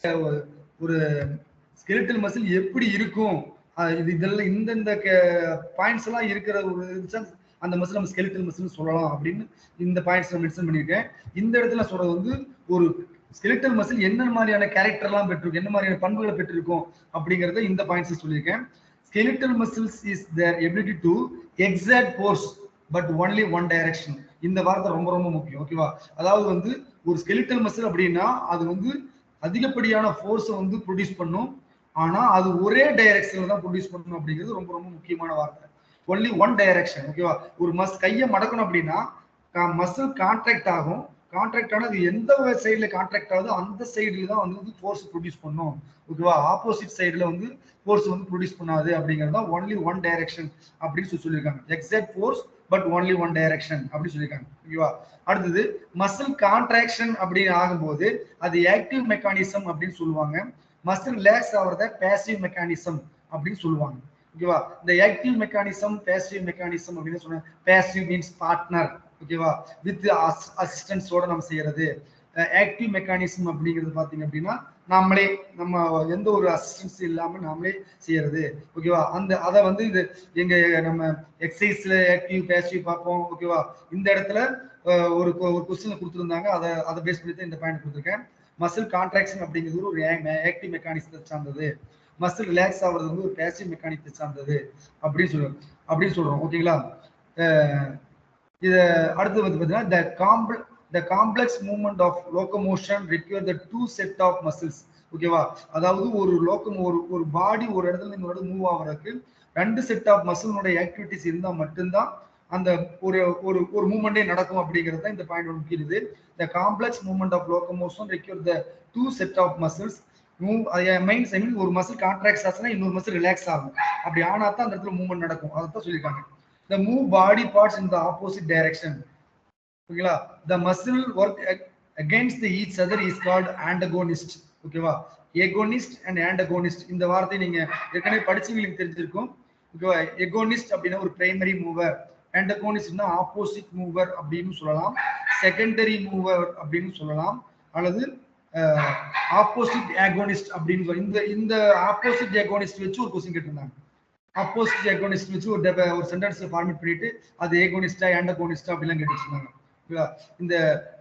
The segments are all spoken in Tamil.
ஒரு ஸ்கெலிட்டல் மசில் எப்படி இருக்கும், இதெல்லாம் இந்தந்த பாயிண்ட்ஸ் எல்லாம் இருக்கிற ஒரு அந்த மசில் நம்ம ஸ்கெலிட்டல் மசில் சொல்லலாம் அப்படின்னு இந்த பாயிண்ட்ஸ் மென்ஷன் பண்ணியிருக்கேன். இந்த இடத்துல சொல்றது வந்து ஒரு ஸ்கெலிட்டல் மசில் என்ன மாதிரியான கேரக்டர் எல்லாம் பெற்றிருக்கும், என்ன மாதிரியான பண்புகளை பெற்றிருக்கும் அப்படிங்கறத இந்த பாயிண்ட்ஸ் சொல்லியிருக்கேன். skeletal muscles is their ability to exert force but only one direction. இந்த வார்த்தை ரொம்ப ரொம்ப முக்கியம். ஓகேவா? அதாவது வந்து ஒரு ஸ்கெலிட்டல் மசில் அப்படின்னா அது வந்து அதிகப்படியான ஃபோர்ஸை வந்து ப்ரொடியூஸ் பண்ணும், ஆனா அது ஒரே டைரக்ஷன்ல தான் ப்ரொடியூஸ் பண்ணணும் அப்படிங்கிறது ரொம்ப ரொம்ப முக்கியமான வார்த்தை. Only one direction. ஓகேவா? ஒரு கையை மடக்கணும் அப்படின்னா மசில் கான்ட்ராக்ட் ஆகும், கான்ட்ராக்ட் ஆனது எந்த சைடுல கான்ட்ராக்ட் ஆகுதோ அந்த சைடுல தான் வந்து ஃபோர்ஸ் ப்ரொடியூஸ் பண்ணும். ஓகேவா? ஆப்போசிட் சைடுல வந்து ஃபோர்ஸ் வந்து ப்ரொடியூஸ் பண்ணாது அப்படிங்கிறது தான் ஒன்லி ஒன் டைரக்ஷன் அப்படின்னு சொல்லியிருக்காங்க. Exact force but only one direction அப்படின்னு சொல்லியிருக்காங்க. ஓகேவா? அடுத்தது மசில் கான்ட்ராக்ஷன் அப்படின்னு ஆகும்போது அது ஆக்டிவ் மெக்கானிசம் அப்படின்னு சொல்லுவாங்க. மசில் ரிலாக்ஸ் ஆகிறத பேசிவ் மெக்கானிசம் அப்படின்னு சொல்லுவாங்க. ஓகேவா? இந்த ஆக்டிவ் மெக்கானிசம் பேசிவ் மெக்கானிசம் அப்படின்னு சொன்ன பேசிவ் மீன்ஸ் பார்ட்னர். ஓகேவா? வித் அசிஸ்டன்ஸோட நம்ம செய்யறது. ஆக்டிவ் மெக்கானிசம் அப்படிங்கிறது பாத்தீங்க அப்படின்னா நாமளே நம்ம எந்த ஒரு அசிஸ்டன்ஸ் இல்லாம நாமளே செய்யறது. ஓகேவா? அதை வந்து இது எங்க நம்ம எக்ஸசைஸ்ல ஆக்டிவ் பேசிவ் பார்ப்போம். ஓகேவா? இந்த இடத்துல ஒரு கொஸ்டின் கொடுத்துருந்தாங்க, அதை பேஸ் பண்ணி தான் இந்த பாயிண்ட் கொடுத்துருக்கேன். மசில் கான்ட்ராக்ஷன் அப்படிங்கிறது ஒரு ஆக்டிவ் மெக்கானிசத்தை சார்ந்தது, மசில் ரிலாக்ஸ் ஆகுறது வந்து ஒரு பேசிவ் மெக்கானிசத்தை சார்ந்தது அப்படின்னு சொல்றோம். ஓகேங்களா? இது அடுத்து வந்து பார்த்தீங்கன்னா the complex movement of locomotion require the two set of muscles. ஓகேவா? அதாவது ஒரு பாடி ஒரு இடத்துல இன்னொரு மூவ் ஆகுறதுக்கு ரெண்டு செட் ஆஃப் மசிலோட ஆக்டிவிட்டிஸ் இருந்தா மட்டும்தான் அந்த ஒரு ஒரு ஒரு மூவ்மெண்டே நடக்கும் அப்படிங்கிறது தான் இந்த point முக்கியது. the complex movement of locomotion require the two set of muscles move. Minds I mean ஒரு மசில் கான்ட்ராக்ட் ஆச்சுன்னா இன்னொரு மசில் ரிலாக்ஸ் ஆகும். அப்படி ஆனா தான் அந்த இடத்துல மூவ்மெண்ட் நடக்கும். அதான் சொல்லியிருக்காங்க. the move body parts in the opposite direction. ஓகேங்களா? the muscle work against each other is called antagonist. ஓகேவா? agonist and antagonist இந்த வார்த்தை நீங்க ஏற்கனவே படிச்சவங்களுக்கு தெரிஞ்சிருக்கும். ஓகேவா? agonist அப்படின்னா ஒரு பிரைமரி மூவர், antagonistனா ஆப்போசிட் மூவர் அப்படின்னு சொல்லலாம், செகண்டரி மூவர் அப்படின்னு சொல்லலாம், அல்லது ஆப்போசிட் ஆகோனிஸ்ட் அப்படின்னு இந்த ஆப்போசிட் ஆகோனிஸ்ட் வச்சு ஒரு கொஸ்டின் கேட்டிருந்தாங்க. ஆப்போசிட் ஏகோனிஸ்ட் வச்சு ஒரு சென்டென்ஸ் ஃபார்மேட் பண்ணிட்டு அது ஏகோனிஸ்டா ஆண்டகோனிஸ்டா அப்படிலாம் கேட்டுருந்தாங்க. இந்த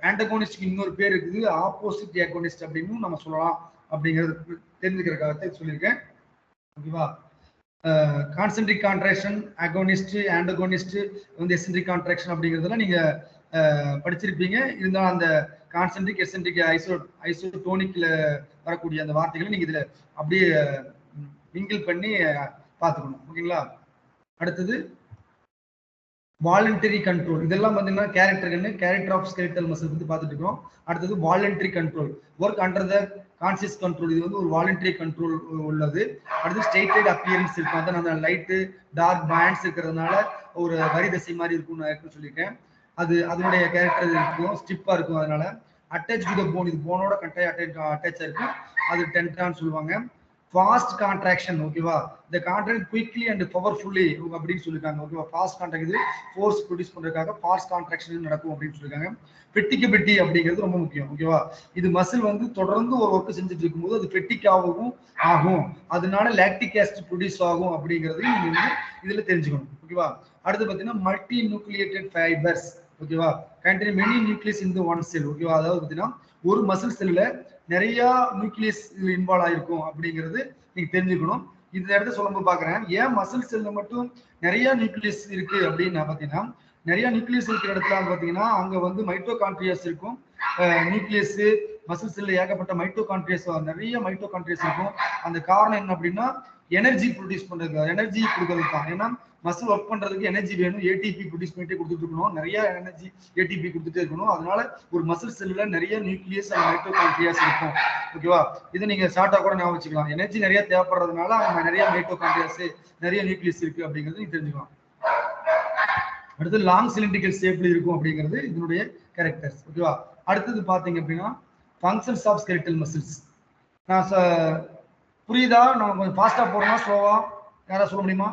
ஆண்டகோனிஸ்ட்க்கு இன்னொரு பேர் இருக்குது, ஆப்போசிட் ஏகோனிஸ்ட் அப்படின்னு நம்ம சொல்லலாம். அப்படிங்கிறது தெரிஞ்சுக்கிறதுக்காக சொல்லியிருக்கேன். ஓகேவா? கான்சென்ட்ரிக் கான்ட்ராக்ஷன், அகோனிஸ்ட், ஆண்டகோனிஸ்ட் வந்து எசென்ட்ரிக் கான்ட்ராக்ஷன் அப்படிங்கிறதெல்லாம் நீங்க படிச்சிருப்பீங்க. இருந்தாலும் அந்த கான்சென்ட்ரிக் எசென்ட்ரிக் ஐசோடோனிக்ல வரக்கூடிய அந்த வார்த்தைகளை நீங்க இதுல அப்படியே மிங்கிள் பண்ணி பார்த்துக்கணும். ஓகேங்களா? அடுத்தது வாலண்டரி கண்ட்ரோல். இதெல்லாம் பார்த்தீங்கன்னா கேரக்டர் ஆஃப் ஸ்கெலிட்டல் மசில் பத்தி பார்த்துட்டு இருக்கோம். அடுத்தது voluntary control, work under the conscious control. இது வந்து ஒரு வாலண்டரி கண்ட்ரோல் உள்ளது. அடுத்து ஸ்ட்ரெயிட்டட் அப்பியரன்ஸ் இருக்கும். அதான் அந்த லைட்டு டார்க் பேண்ட்ஸ் இருக்கிறதுனால ஒரு வரி தசை மாதிரி இருக்கும் நான் சொல்லியிருக்கேன். அதனுடைய கேரக்டர் இருக்கும், ஸ்டிப்பா இருக்கும். அதனால அட்டாச் டு த போன், இது போனோட அட்டாச் இருக்கும். அது டென்டான்னு சொல்லுவாங்க. Fast contraction. ஓகேவா? இந்த கான்ட்ராக்ட் குயிக்லி அண்ட் பவர்ஃபுல்லி அப்படின்னு சொல்லிருக்காங்க. ஓகேவா? ஃபாஸ்ட் கான்ட்ராக்ட் இது ஃபோர்ஸ் ப்ரொடியூஸ் பண்றதுக்காக ஃபாஸ்ட் கான்ட்ராக்ஷன் நடக்கும் அப்படின்னு சொல்லிருக்காங்க. பெட்டிகபிலிட்டி அப்படிங்கிறது ரொம்ப முக்கியம். ஓகேவா? இது மசில் வந்து தொடர்ந்து ஒரு ஒர்க் செஞ்சுட்டு இருக்கும்போது அது பெட்டிக்காகவும் ஆகும், அதனால லாக்டிக் ஆசிட் ப்ரொடியூஸ் ஆகும் அப்படிங்கிறது நீங்க வந்து இதுல தெரிஞ்சுக்கணும். ஓகேவா? அடுத்து பார்த்தீங்கன்னா மல்டி நியூக்ளியேட்டட் ஃபைபர்ஸ். ஓகேவா? Contain many nucleus in one செல். ஓகேவா? அதாவது பார்த்தீங்கன்னா ஒரு மசில் செல்ல நிறைய நியூக்ளியஸ் இதுல இன்வால்வ் ஆயிருக்கும் அப்படிங்கிறது நீங்க தெரிஞ்சுக்கணும். இந்த இடத்த சொல்லும்போது பாக்குறேன், ஏன் மசில் செல்ல மட்டும் நிறைய நியூக்ளியஸ் இருக்கு அப்படின்னு பாத்தீங்கன்னா, நிறைய நியூக்ளியஸ் இருக்கிற இடத்துல பாத்தீங்கன்னா அங்க வந்து மைட்டோகாண்ட்ரியாஸ் இருக்கும். நியூக்ளியஸ் மசில் செல்ல ஏகப்பட்ட மைட்டோகாண்ட்ரியாஸ், நிறைய மைட்டோகாண்ட்ரியாஸ் இருக்கும். அந்த காரணம் என்ன அப்படின்னா எனர்ஜி ப்ரொடியூஸ் பண்றது, எனர்ஜி கொடுக்கறது தான். ஏன்னா மசில் ஒர்க் பண்றதுக்கு எனர்ஜி வேணும், ஏடிபி ப்ரொடியூஸ் பண்ணிட்டே கொடுத்துட்டு இருக்கணும், நிறைய எனர்ஜி ஏடிபி கொடுத்துட்டே இருக்கணும். அதனால ஒரு மசில் செல்ல நிறைய நியூக்ளியஸ் அண்ட் மைட்டோகாண்ட்ரியாஸ் இருக்கும். ஓகேவா? இது நீங்க ஷார்ட்டா கூட ஞாபகம் வச்சுக்கலாம். எனர்ஜி நிறைய தேவைப்படுறதுனால அவங்க நிறைய மைட்டோகாண்ட்ரியாஸ் நிறைய நியூக்ளியஸ் இருக்கு அப்படிங்கிறது நீங்க தெரிஞ்சுக்கலாம். அடுத்து லாங் சிலிண்ட்ரிக்கல் ஷேப்ல இருக்கும் அப்படிங்கிறது இதனுடைய கேரக்டர்ஸ். ஓகேவா? அடுத்தது பாத்தீங்க அப்படின்னா ஃபங்க்ஷன்ஸ் ஆஃப் ஸ்கெலிட்டல் மசில்ஸ். நான் புரியுதா? நம்ம கொஞ்சம் ஃபாஸ்டா போறோமா ஸ்லோவா? யாராவது சொல்ல முடியுமா?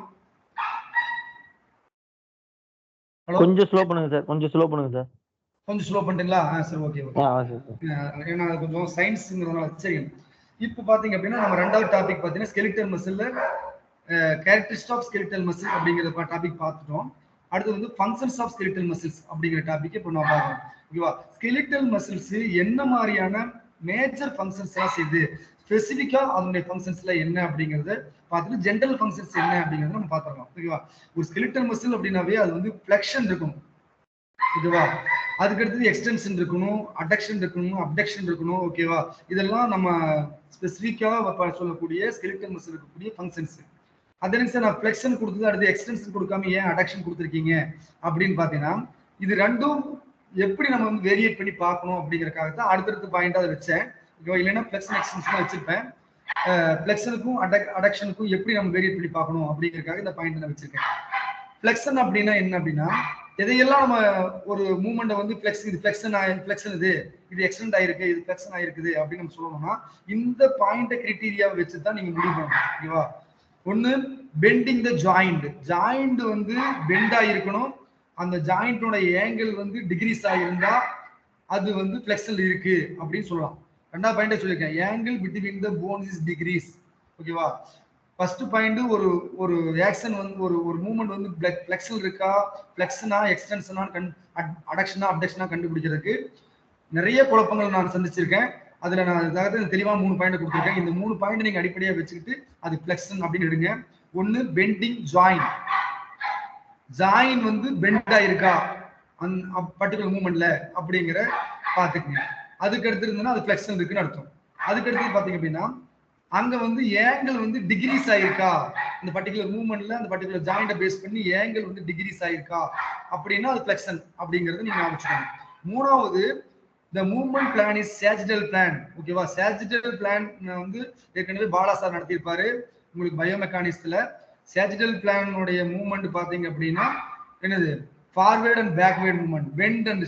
கொஞ்சம் ஸ்லோ பண்ணுங்க சார், கொஞ்சம் ஸ்லோ பண்ணுங்க சார். கொஞ்சம் ஸ்லோ பண்ணிட்டீங்களா? சரி, ஓகே ஓகே. ஏன்னா கொஞ்சம் சயின்ஸ்ங்கிறதுனால. சரி, இப்போ பாத்தீங்க அப்படின்னா நம்ம ரெண்டாவது டாபிக் பாத்தீங்கன்னா ஸ்கெலிட்டல் மசில்ல கேரக்டரிஸ்டிக்ஸ் ஆஃப் ஸ்கெலிட்டல் மசில் அப்படிங்கிற டாபிக் பார்த்துட்டோம். அடுத்து வந்து ஃபங்க்ஷன்ஸ் ஆஃப் ஸ்கெலிட்டல் மசில்ஸ் அப்படிங்கிற டாபிக் இப்போ நம்ம பார்க்கறோம். ஓகேவா? ஸ்கெலிட்டல் மசில்ஸ் என்ன மாதிரியான மேஜர் ஃபங்க்ஷன்ஸ் எல்லாம் செய்யுது, ஸ்பெசிஃபிக்கா அதனுடைய ஃபங்க்ஷன்ஸ்ல என்ன அப்படிங்கறத பார்த்துட்டு ஜென்ரல் ஃபங்க்ஷன்ஸ் என்ன அப்படிங்கறத நம்ம பார்த்துடலாம். ஓகேவா? ஒரு ஸ்கெலிட்டல் மசில் அப்படின்னாவே அது வந்து ஃபிளெக்ஷன் இருக்கும். ஓகேவா? அதுக்கு அடுத்தது எக்ஸ்டென்ஷன் இருக்கணும், அடக்ஷன் இருக்கணும், அப்டக்ஷன் இருக்கணும். ஓகேவா? இதெல்லாம் நம்ம ஸ்பெசிஃபிக்கா சொல்லக்கூடிய ஸ்கெலிட்டல் மசில் இருக்கக்கூடிய ஃபங்க்ஷன்ஸ். அதே சார் நான் ஃபிளெக்ஷன் கொடுத்தது அடுத்து எக்ஸ்டென்ஷன் கொடுக்காம ஏன் அடக்ஷன் கொடுத்துருக்கீங்க அப்படின்னு பாத்தீங்கன்னா இது ரெண்டும் எப்படி நம்ம வந்து வேரியேட் பண்ணி பார்க்கணும் அப்படிங்கறக்காக தான் அடுத்தடுத்த பாயிண்டா அதை வச்சேன். ஓகேவா? இல்லைன்னா ஃபிளெக்ஷன் எக்ஸ்டென்ஷன் வச்சிருப்பேன். ஃபிளெக்ஷனுக்கும் அடக்ஷனுக்கும் எப்படி நம்ம வேரியேட் பண்ணி பார்க்கணும் அப்படிங்கறக்காக இந்த பாயிண்ட் நான் வச்சிருக்கேன். ஃபிளெக்ஷன் அப்படின்னா என்ன அப்படின்னா எதையெல்லாம் நம்ம ஒரு மூவ்மெண்ட்டை வந்து இது ஃபிளெக்ஷன் இது எக்ஸ்டெண்ட் ஆயிருக்கு, இது ஃபிளெக்ஷன் ஆயிருக்குது அப்படின்னு நம்ம சொல்லணும்னா இந்த பாயிண்ட் கிரைட்டீரியாவை வச்சு தான் நீங்க முடிவு பண்ணணும். ஓகேவா? ஒன்னு பெண்டிங் த ஜாயிண்ட் வந்து பெண்ட் ஆயிருக்கணும். அந்த ஜாயிண்டோட ஏங்கிள் வந்து டிகிரீஸ் ஆயிருந்தா அது வந்து ஃபிளெக்ஷன் இருக்கு அப்படின்னு சொல்லலாம். ரெண்டாவது பாயிண்ட் சொல்லியிருக்கேன், angle between the bones is degrees. ஓகேவா? ஃபர்ஸ்ட் பாயிண்ட் ஒரு ஆக்ஷன் வந்து ஒரு மூவ்மெண்ட் வந்து ஃபிளெக்ஷன் இருக்கா, ஃபிளெக்ஷனா எக்ஸ்டென்ஷனா அடக்ஷனா அப்டக்ஷனா கண்டுபிடிக்கிறதுக்கு நிறைய குழப்பங்கள் நான் சந்திச்சிருக்கேன். அதுல நான் தெளிவா 3 பாயிண்ட் கொடுத்துருக்கேன். இந்த 3 பாயிண்ட் நீங்க அடிப்படையா வச்சுக்கிட்டு அது ஃபிளெக்ஷன் அப்படின்னு எடுங்க. ஒன்னு பெண்டிங் ஜாயின் வந்து பெண்ட் ஆயிருக்கா அந்த பர்டிகுலர் மூவ்மெண்ட்ல அப்படிங்கிற பாத்துக்கங்க. அதுக்கு அடுத்து இருந்ததுன்னா அது ஃபிளெக்ஷன் இருக்குன்னு அர்த்தம். அதுக்கு அடுத்து பாத்தீங்க அப்படின்னா அங்க வந்து ஏங்கிள் வந்து டிகிரீஸ் ஆயிருக்கா, இந்த பர்டிகுலர் மூவ்மெண்ட்ல அந்த பர்டிகுலர் ஜாயிண்ட பேஸ் பண்ணி ஏங்கிள் வந்து டிகிரீஸ் ஆயிருக்கா அப்படின்னா அது ஃபிளெக்ஷன் அப்படிங்கறது நீங்க ஞாபகம். மூணாவது the movement plan is sagittal plan. ஓகேவா? sagittal plan வந்து ஏற்கனவே பாலா சார் நடத்தியிருப்பாரு உங்களுக்கு பயோமெக்கானிக்ஸ்ல. sagittal plan உடைய மூவ்மெண்ட் பாத்தீங்க அப்படின்னா என்னது forward and backward movement, bend and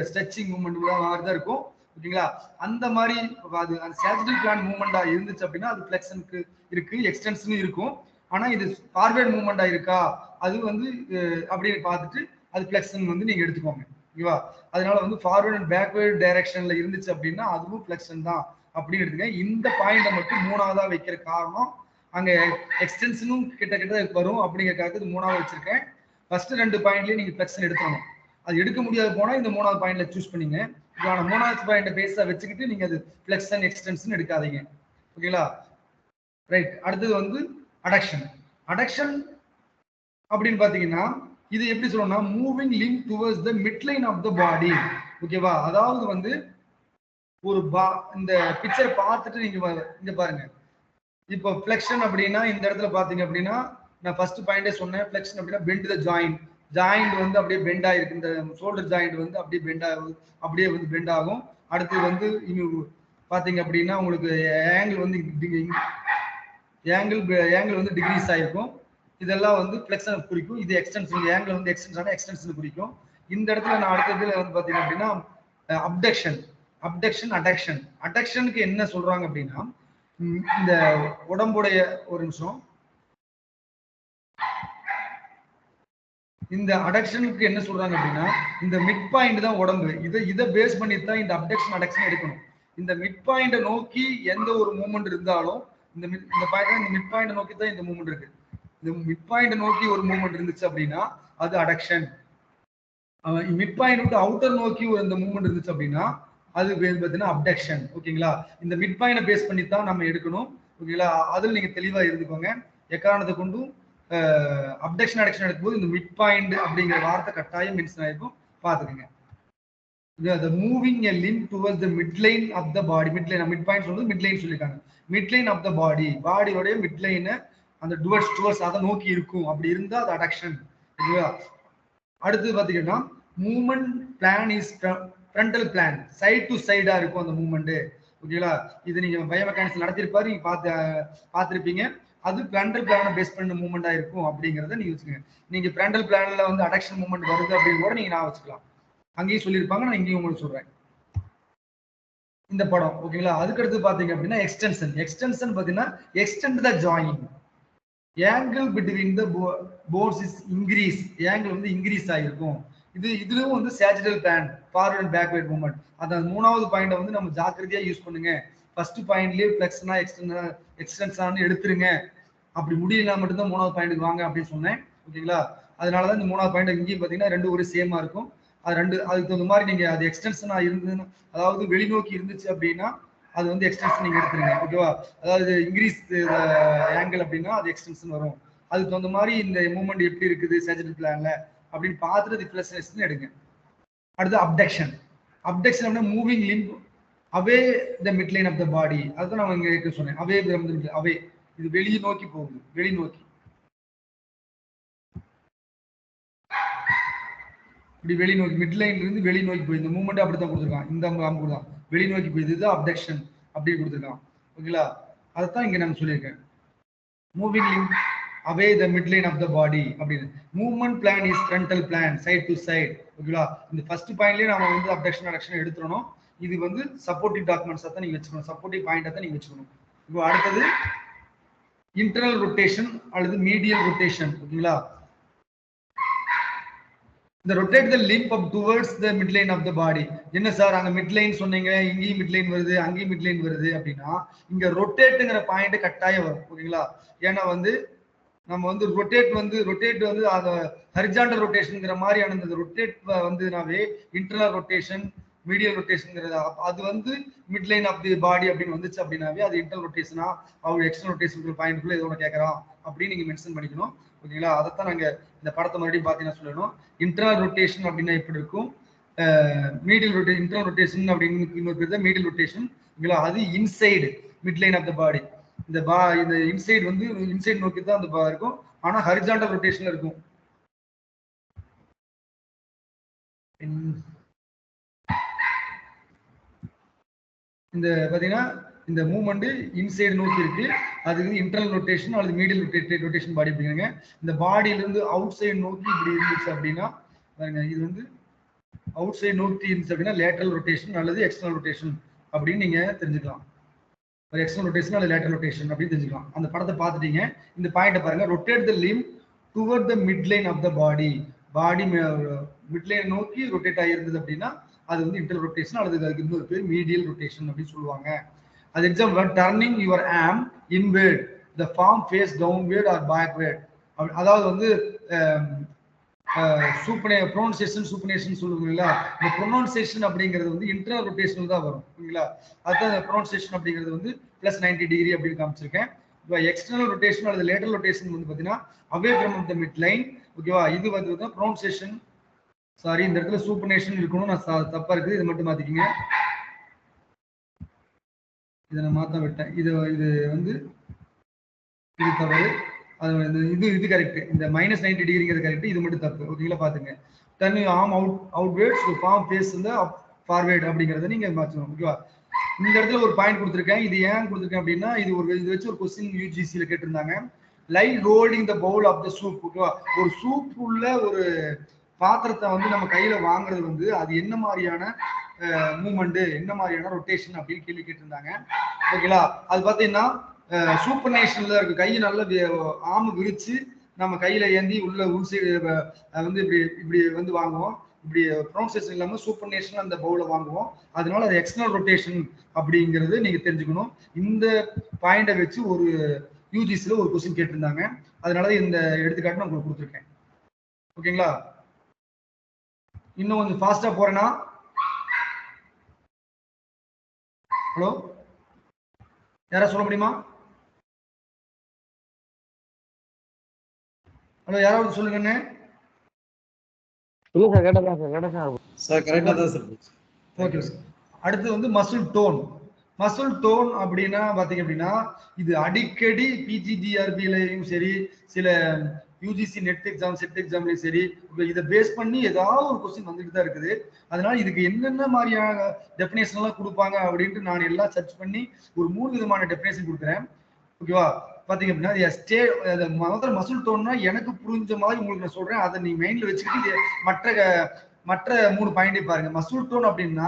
stretching movement தான் இருக்கும். ஓகேங்களா? அந்த மாதிரி அது அந்த sagittal plan மூவ்மெண்டா இருந்துச்சு அப்படின்னா அது ஃபிளெக்ஷனுக்கு இருக்கு, எக்ஸ்டென்ஷனும் இருக்கும். ஆனா இது ஃபார்வர்ட் மூவ்மெண்டா இருக்கா அது வந்து அப்படின்னு பார்த்துட்டு அது ஃபிளெக்ஷன் வந்து நீங்க எடுத்துக்கோங்க. ஓகேவா? அதனால வந்து ஃபார்வர்ட் அண்ட் பேக்வர்ட் டைரக்ஷன்ல இருந்துச்சு அப்படின்னா அதுவும் ஃபிளெக்ஷன் தான் அப்படின்னு எடுத்துங்க. இந்த பாயிண்ட மட்டும் மூணாவதா வைக்கிற காரணம் அங்க எக்ஸ்டென்ஷனும் கிட்ட வரும் அப்படிங்கறதுக்காக இது மூணாவது வச்சிருக்கேன். ஃபர்ஸ்ட் 2 பாயிண்ட்லயே நீங்க ஃபிளெக்ஷன் எடுத்துக்கணும். அது எடுக்க முடியாது போனா இந்த மூணாவது பாயிண்ட்ல சூஸ் பண்ணீங்க. ஆனா மூணாவது பாயிண்ட பேஸா வச்சுக்கிட்டு நீங்க அது ஃபிளெக்ஷன் எக்ஸ்டென்ஷன் எடுக்காதீங்க. ஓகேங்களா? ரைட். அடுத்தது வந்து அடக்ஷன் அப்படின்னு பாத்தீங்கன்னா இது எப்படி சொல்லணும்னா moving limb towards the midline of the body. ஓகேவா? அதாவது வந்து ஒரு இந்த பிக்சரை பார்த்துட்டு நீங்க இங்க பாருங்க. இப்போ ஃபிளெக்ஷன் அப்படின்னா இந்த இடத்துல பாத்தீங்க அப்படின்னா நான் ஃபர்ஸ்ட் பாயிண்டே சொன்னேன், ஃபிளெக்ஷன் அப்படின்னா பெண்ட் த ஜாயிண்ட் வந்து அப்படியே பெண்ட் ஆயிருக்கு. இந்த ஷோல்டர் ஜாயிண்ட் வந்து அப்படியே பெண்ட் ஆகும். அடுத்து வந்து இன்னும் பாத்தீங்க அப்படின்னா உங்களுக்கு ஆங்கிள் வந்து டிகிரீஸ் ஆயிருக்கும். இதெல்லாம் வந்து ஃபிளெக்ஷன் குறிக்கும். இது எக்ஸ்டென்ஷன், ஆங்கிள் வந்து எக்ஸ்டென்ஷன் குறிக்கும். இந்த இடத்துல நான் அடுத்ததுல வந்து பாத்தீங்க அப்படின்னா அடக்ஷனுக்கு என்ன சொல்றாங்க அப்படின்னா இந்த உடம்புடைய ஒரு நிமிஷம், இந்த அடக்ஷனுக்கு என்ன சொல்றாங்க அப்படின்னா இந்த மிட் பாயிண்ட் தான் உடம்பு. இதை பேஸ் பண்ணி தான் இந்த அடக்ஷன் எடுக்கணும். இந்த மிட் பாயிண்ட நோக்கி எந்த ஒரு மூவ்மெண்ட் இருந்தாலும் இந்த மிட் பாயிண்ட நோக்கி தான் இந்த மூவ்மெண்ட் இருக்கு. இந்த மிட் பாயிண்ட் நோக்கி ஒரு மூவ்மெண்ட் இருந்துச்சு அப்படின்னா அது அடக்ஷன். மிட் பாயிண்ட் விட்டு அவுட்டர் நோக்கி இந்த மூவ்மெண்ட் இருந்துச்சு அப்படின்னா அது பார்த்தீங்கன்னா அப்டக்ஷன். ஓகேங்களா? இந்த மிட் பாயிண்ட பேஸ் பண்ணி தான் நம்ம எடுக்கணும். ஓகேங்களா? அதுல நீங்க தெளிவா இருந்துக்கோங்க. எக்காரணத்தை கொண்டும் அப்டக்ஷன் அடக்ஷன் எடுக்கும்போது இந்த மிட் பாயிண்ட் அப்படிங்கிற வார்த்தை கட்டாயம் மென்ஷன் ஆயிருக்கும், பாத்துக்கோங்க. the moving a limb towards the midline of the body. Mid point சொல்றது midline சொல்லிருக்காங்க. midline of the body, பாடியோட midline அந்த டுவர்ட்ஸ் அதை நோக்கி இருக்கும். அப்படி இருந்தா அது அடக்ஷன். ஓகேவா? அடுத்து பாத்தீங்கன்னா movement plane is frontal plan, side to சைடா இருக்கும் அந்த மூவ்மெண்ட். ஓகேங்களா? இது நீங்க பயோமெக்கானிக்ஸ் நடத்திருப்பாரு, நீங்க பார்த்திருப்பீங்க. அது ஃப்ரண்டல் பிளானை பேஸ் பண்ண மூவ்மெண்டா இருக்கும் அப்படிங்கறத நீங்க வச்சுக்கோங்க. நீங்க ஃப்ரண்டல் பிளான்ல வந்து அடக்ஷன் மூவ்மெண்ட் வருது அப்படின்னு கூட நீங்க நான் வச்சுக்கலாம். அங்கேயும் சொல்லியிருப்பாங்க, நான் இங்கேயும் உங்களுக்கு சொல்றேன் இந்த படம். ஓகேங்களா? அதுக்கு அடுத்து பாத்தீங்க அப்படின்னா எக்ஸ்டென்ஷன் பாத்தீங்கன்னா extend the joint, angle between the bones is increase, angle வந்து இன்க்ரீஸ் ஆகிருக்கும். இதுலயும் வந்து sagittal plan, forward and backward movement. அந்த மூணாவது பாயிண்ட வந்து நம்ம ஜாக்கிரதையா யூஸ் பண்ணுங்க ஃபர்ஸ்ட் பாயிண்ட்லயே ஃபிளெக்ஷனா எக்ஸ்டென்ஷனான்னு எடுத்துருங்க, அப்படி முடியல மட்டும்தான் 3வது பாயிண்ட்டுக்கு வாங்க அப்படின்னு சொன்னேன். ஓகேங்களா? அதனாலதான் இந்த 3வது பாயிண்ட் இங்கேயும் பாத்தீங்கன்னா 2 ஒரு சேமா இருக்கும். அது 2 அதுக்கு தகுந்த மாதிரி நீங்க அது எக்ஸ்டென்ஷனா இருந்துன்னு, அதாவது வெளிநோக்கி இருந்துச்சு அப்படின்னா அது வந்து எக்ஸ்டென்ஷன் நீங்க எடுத்துருங்க. ஓகேவா? அதாவது இன்க்ரீஸ் ஆங்கிள் அப்படின்னா அது எக்ஸ்டென்ஷன் வரும். அதுக்கு தகுந்த மாதிரி இந்த மூவ்மெண்ட் எப்படி இருக்குது சர்ஜரி பிளான்ல அப்படின்னு பார்த்துட்டு ரிஃப்ளெக்ஷன் எடுங்க. அடுத்து அப்டக்ஷன். அப்டக்ஷன் அப்படின்னா moving limb away the mid line of the body. அதுதான் நான் இங்க சொன்னேன். அவே இது வெளியே நோக்கி போகுது, வெளிநோக்கி இப்படி வெளிநோக்கி மிட் லைன்ல இருந்து வெளிநோக்கி போய் இந்த மூவ்மெண்ட் அப்படித்தான் கொடுத்துருக்கான். இந்த அம்பு தான் வெளிநோக்கி போயிது, இது அப்டக்ஷன் அப்படி கொடுத்துருக்கான். ஓகேங்களா? அதைத்தான் இங்க நான் சொல்லியிருக்கேன். Moving limb away the mid line of the body அப்படின்னு. Movement plane is frontal plane, side to side. ஓகேங்களா? இந்த ஃபர்ஸ்ட் பாயிண்ட்லயே நம்ம வந்து அப்டக்ஷன் அடக்ஷன் எடுத்துடணும். இது வந்து சப்போர்ட்டிவ் டாக்குமெண்ட்ஸா தான் நீங்க வச்சுக்கணும், சப்போர்ட்டிவ் பாயிண்டா தான் நீங்க வச்சுக்கணும். இப்போ அடுத்தது இன்டர்னல் ரொட்டேஷன் அல்லது மீடியல் ரொட்டேஷன். ஓகேங்களா? இந்த rotate the limb up towards the mid line of the body. என்ன சார் அங்க மிட் லைன் சொன்னீங்க, இங்கேயும் மிட் லைன் வருது அங்கேயும் மிட் லைன் வருது அப்படின்னா இங்க ரொட்டேட்டுங்கிற பாயிண்ட் கட்டாயம் வரும். ஓகேங்களா? ஏன்னா வந்து நம்ம வந்து ரொட்டேட் வந்து அந்த ஹரிசாண்டல் ரொட்டேஷன்ங்கிற மாதிரியான இந்த ரொட்டேட் வந்துனாவே இன்டர்னல் ரொட்டேஷன் மீடியல் ரொட்டேஷன்ங்கிறது அது வந்து மிட் லைன் ஆஃப் தி பாடி அப்படின்னு வந்துச்சு அப்படின்னாவே அது இன்டர்னல் ரொட்டேஷனா அவங்க எக்ஸ்டர்னல் ரொட்டேஷன் பாயிண்ட்குள்ள ஏதோ ஒன்று கேட்கறான் அப்படின்னு நீங்க மென்ஷன் பண்ணிக்கணும். ஓகேங்களா? அதைத்தான் நாங்க இந்த படத்தை மறுபடியும் பார்த்தீங்கன்னா சொல்லணும். இன்டர்னல் ரொட்டேஷன் அப்படின்னா எப்படி இருக்கும், மீடியல் ரொட்டேஷன். இன்டர்னல் ரொட்டேஷன் அப்படின்னு இன்னொரு பேர் தான் மீடியல் ரொட்டேஷன். ஓகேங்களா? அது inside mid line of the body. இந்த இன்சைடு வந்து இன்சைடு நோக்கி தான் அந்த இருக்கும், ஆனா ஹரிசாண்டல் ரொட்டேஷன்ல இருக்கும். இந்த பாத்தீங்கன்னா இந்த மூவ்மெண்ட் இன்சைடு நோக்கி இருக்கு, அது வந்து இன்டர்னல் ரொட்டேஷன் அல்லது மீடியல் ரொட்டேஷன் பாடி அப்படிங்க. இந்த பாடியில இருந்து அவுட் சைடு நோக்கி இப்படி இருந்துச்சு அப்படின்னா பாருங்க, இது வந்து அவுட் சைடு நோக்கி இருந்துச்சு அப்படின்னா லேட்டரல் ரொட்டேஷன் அல்லது எக்ஸ்டர்னல் ரொட்டேஷன் அப்படின்னு நீங்க தெரிஞ்சுக்கலாம். ஒரு எக்ஸ்டர்னல் ரொட்டேஷன் அல்லது லேட்டரல் ரொட்டேஷன் அப்படின்னு தெரிஞ்சுக்கலாம். அந்த படத்தை பார்த்துட்டீங்க. இந்த பாயிண்ட்டை பாருங்க, rotate the limb toward the mid line of the body. Body mid line நோக்கி ரொட்டேட் ஆகிருந்தது அப்படின்னா அது வந்து இன்டர்னல் ரொட்டேஷன் அல்லது அதுக்கு இன்னொரு பேர் மீடியல் ரொட்டேஷன் அப்படின்னு சொல்லுவாங்க. அது example turning your arm inward, the forearm face downward or backward. அதாவது வந்து ப்ரொனன்சியேஷன் சூப்பனேஷன் சொல்லுவீங்களா, இந்த ப்ரொனன்சியேஷன் அப்படிங்கிறது வந்து இன்டர்னல் ரொட்டேஷன் தான் வரும். ஓகேங்களா? அதுதான் ப்ரொனன்சியேஷன் அப்படிங்கிறது வந்து +90 டிகிரி அப்படின்னு காமிச்சிருக்கேன். இப்போ எக்ஸ்டர்னல் ரொட்டேஷன் அல்லது லேட்டரல் ரொட்டேஷன் வந்து பார்த்தீங்கன்னா away from the mid line. ஓகேவா? இது வந்து ப்ரொனன்சியேஷன். சாரி, இந்த இடத்துல சூப்பனேஷன் இருக்கணும், நான் தப்பா இருக்குது, இது மட்டும் மாத்திக்கிங்க. இதை நான் மாத்த விட்டேன். இது வந்து இது தவறு, அது இது கரெக்ட். இந்த -90 டிகிரிங்கிறது கரெக்ட், இது மட்டும் தப்பு. ஓகேங்களா? பாத்துங்க. Turn you arm outwards to forearm face இந்த ஃபார்வர்ட் அப்படிங்கறத நீங்க மாத்தணும். ஓகேவா? இந்த இடத்துல ஒரு பாயிண்ட் கொடுத்துருக்கேன். இது ஏன் கொடுத்துருக்கேன் அப்படின்னா இது வச்சு ஒரு கொஸ்டின் யூஜிசில கேட்டிருந்தாங்க. Lie rolling the bowl of the soup. ஓகேவா? ஒரு சூப் உள்ள ஒரு பாத்திரத்தை வந்து நம்ம கையில வாங்குறது வந்து அது என்ன மாதிரியான மூவ்மெண்ட், என்ன மாதிரியான ரொட்டேஷன் அப்படின்னு கேள்வி கேட்டிருந்தாங்க. ஓகேங்களா? அது பாத்தீங்கன்னா சூப்பர்நேஷன்ல இருக்கு. கையை நல்லா ஆம விரிச்சு நம்ம கையில ஏந்தி உள்ள உள் சைடு வந்து இப்படி வந்து வாங்குவோம். இப்படி ப்ரொனன்சியேஷன் இல்லாம சூப்பர்நேஷன் அந்த பவுல வாங்குவோம். அதனால அது எக்ஸ்டர்னல் ரொட்டேஷன் அப்படிங்கிறது நீங்க தெரிஞ்சுக்கணும். இந்த பாயிண்டை வச்சு ஒரு யூஜிசில ஒரு கொஸ்டின் கேட்டிருந்தாங்க. அதனால இந்த எடுத்துக்காட்டு நான் உங்களுக்கு கொடுத்துருக்கேன். ஓகேங்களா? இன்னும் கொஞ்சம் ஃபாஸ்டா போறேன்னா, ஹலோ யாரா சொல்ல முடியுமா? ஹலோ யாராவது சொல்லுங்க. இல்ல சார், கேட்டதா சார் கரெக்டா தான் சார். Okay sir. அடுத்து வந்து மசில் டோன். மசில் டோன் அப்படின்னா பாத்தீங்க அப்படின்னா இது அடிக்கடி பிஜிடிஆர்பிலையும் சரி, சில யூஜிசி நெட் எக்ஸாம் செட் எக்ஸாம்லயும் சரி, இதை பேஸ் பண்ணி ஏதாவது ஒரு கொஸ்டின் வந்துட்டு தான் இருக்குது. அதனால இதுக்கு என்னென்ன மாதிரியான டெஃபினேஷன் எல்லாம் கொடுப்பாங்க அப்படின்ட்டு நான் எல்லாம் சர்ச் பண்ணி ஒரு 3 விதமான டெஃபினேஷன் கொடுக்குறேன். ஓகேவா? பாத்தீங்க அப்படின்னா மசில் டோன்னா எனக்கு புரிஞ்ச மாதிரி உங்களுக்கு நான் சொல்றேன். அதை நீங்க மைண்ட்ல வச்சுக்கிட்டு மற்ற 3 பாயிண்டே பாருங்க. மசில் டோன் அப்படின்னா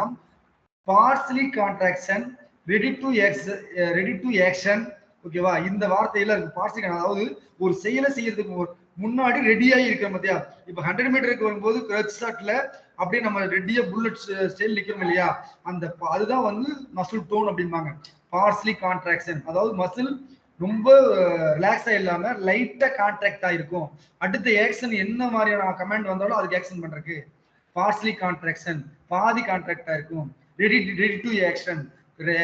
parsley contraction, ready to action. ஓகேவா? இந்த வார்த்தையில இருக்கு பார்ஸ்லி. அதாவது ஒரு செயலை செய்யறதுக்கு முன்னாடி ரெடியாகி இருக்கிற மத்தியா. இப்ப 100 மீட்டருக்கு வரும்போது கிரச் ஷாட்ல அப்படியே நம்ம ரெடியா புல்லட் ஸ்டைல் நிக்கிறோம் இல்லையா, அதுதான் வந்து மசில் டோன் அப்படிம்பாங்க. பார்ஸ்லி கான்ட்ராக்ஷன், அதாவது மசில் ரொம்ப ரிலாக்ஸா இல்லாம லைட்டா கான்ட்ராக்ட் ஆயிருக்கும். அடுத்த ஆக்ஷன் என்ன மாதிரியான கமாண்ட் வந்தாலும் அதுக்கு ஆக்ஷன் பண்றதுக்கு பார்ஸ்லி கான்ட்ராக்ஷன், பாதி கான்ட்ராக்டா இருக்கும். ரெடி டு ஆக்ஷன்,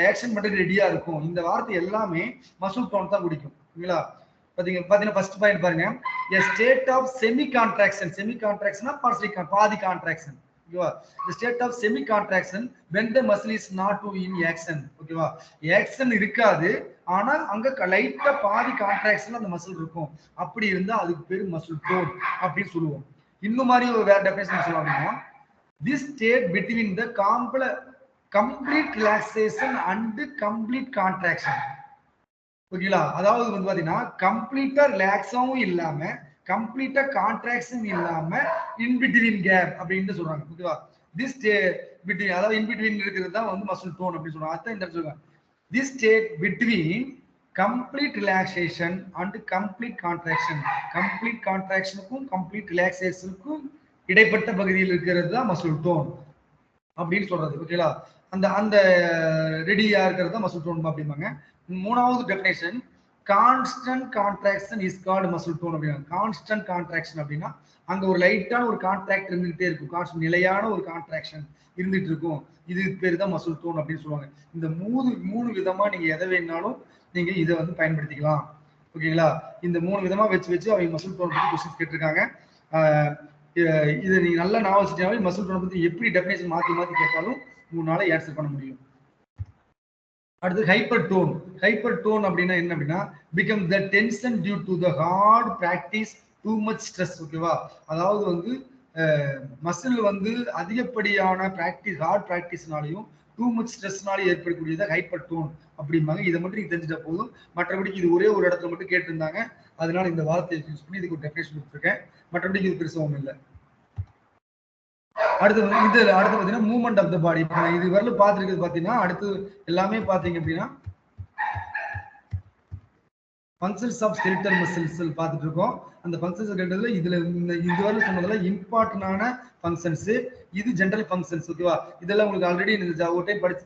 ஆக்ஷன் பண்றதுக்கு ரெடியா இருக்கும். இந்த வார்த்தை எல்லாமே மசில் டோன் தான் குடிக்கும். சரிங்களா? பாத்தீங்கன்னா ஃபர்ஸ்ட் பாயிண்ட் பாருங்க, a state of semi contraction, semi contraction partially பாதி கான்ட்ராக்ஷன். ஓகேவா? the state of semi contraction when the muscle is not in action. ஓகேவா? ஆக்ஷன் இருக்காது, ஆனா அங்க லைட்டா பாதி கான்ட்ராக்ஷன் அந்த மசில் இருக்கும். அப்படி இருந்தா அதுக்கு பேரு மசில் டோன் அப்படின்னு சொல்லுவோம். இன்னும் மாதிரி வேற டெஃபினிஷன் சொல்லலாம் அப்படின்னா, this state between the complete relaxation and complete contraction. ஓகேங்களா? அதாவது வந்து பாத்தீங்கன்னா கம்ப்ளீட்டா ரிலாக்ஸாவும் இல்லாம கம்ப்ளீட்டா கான்ட்ராக்ஷன் இல்லாம இன் பிட்வீன் கேப் அப்படின்னு சொல்றாங்க. ஓகேவா? திஸ் பிட்வீன், அதாவது இன் பிட்வீன் இருக்கிறது தான் வந்து மசில் டோன் அப்படின்னு சொல்றாங்க. அதான் இந்த சொல்றாங்க, this state between complete relaxation and complete contraction. Complete கான்ட்ராக்ஷனுக்கும் கம்ப்ளீட் ரிலாக்ஸேஷனுக்கும் இடைப்பட்ட பகுதியில் இருக்கிறது தான் மசில் டோன் அப்படின்னு சொல்றது. ஓகேங்களா? அந்த அந்த ரெடியா இருக்கிறது தான் மசில் டோன் அப்படிம்பாங்க. மூணாவது definition, constant contraction is called muscle tone அப்படின்னா. கான்ஸ்டன்ட் கான்ட்ராக்ஷன் அப்படின்னா அங்க ஒரு லைட்டான ஒரு கான்ட்ராக்ட் இருந்துகிட்டே இருக்கும், கான்ஸ்டன்ட் நிலையான ஒரு கான்ட்ராக்ஷன் இருந்துட்டு இருக்கும். இது பேர் தான் மசில் டோன் அப்படின்னு சொல்லுவாங்க. இந்த மூணு விதமா நீங்க எதை வேணாலும் நீங்க இதை வந்து பயன்படுத்திக்கலாம். ஓகேங்களா? இந்த 3 விதமா வச்சு அவங்க மசில் டோன் பத்தி கொஸ்டின் கேட்டிருக்காங்க. இதை நீங்க நல்லா ஞாபகம் வச்சுட்டாவே மசில் டோன் பத்தி எப்படி டெஃபினேஷன் மாத்தி கேட்டாலும் உங்களால ஆன்சர் பண்ண முடியும். அடுத்து ஹைப்பர் டோன். ஹைப்பர் டோன் அப்படின்னா என்ன அப்படின்னா, become the tension due to the hard practice too much stress. ஓகேவா? அதாவது வந்து மசில் வந்து அதிகப்படியான பிராக்டிஸ், ஹார்ட் பிராக்டிஸ்னாலையும் டூ மச் ஸ்ட்ரெஸ்னாலும் ஏற்படக்கூடியது ஹைப்பர் டோன் அப்படிம்பாங்க. இதை மட்டும் நீங்க தெரிஞ்சுட்டா போதும். மற்றபடிக்கு இது ஒரே ஒரு இடத்துல மட்டும் கேட்டிருந்தாங்க, அதனால இந்த வார்த்தையை யூஸ் பண்ணி இதுக்கு ஒரு டெஃபினேஷன் கொடுத்துருக்கேன். மற்றபடிக்கு இது பெருசாக ஒன்றும் இல்லை. அடுத்து பாத்தீங்கன்னா மூவ்மெண்ட் ஆஃப் த பாடி. இது வரல பாத்துருக்கிறது பாத்தீங்கன்னா, அடுத்து எல்லாமே பாத்தீங்க அப்படின்னா ஃபங்க்ஷன்ஸ் ஆஃப் ஸ்கெலிட்டல் மசில்ஸ் பார்த்துட்டு இருக்கோம். அந்த ஃபங்க்ஷன்ஸ் இதுல இதுவரை சொன்னதுல இம்பார்ட்டன்டான ஃபங்க்ஷன்ஸ், இது ஜெனரல் ஃபங்க்ஷன்ஸ். ஓகேவா? இதெல்லாம் உங்களுக்கு ஆல்ரெடி ஒரு டைம் படிச்சு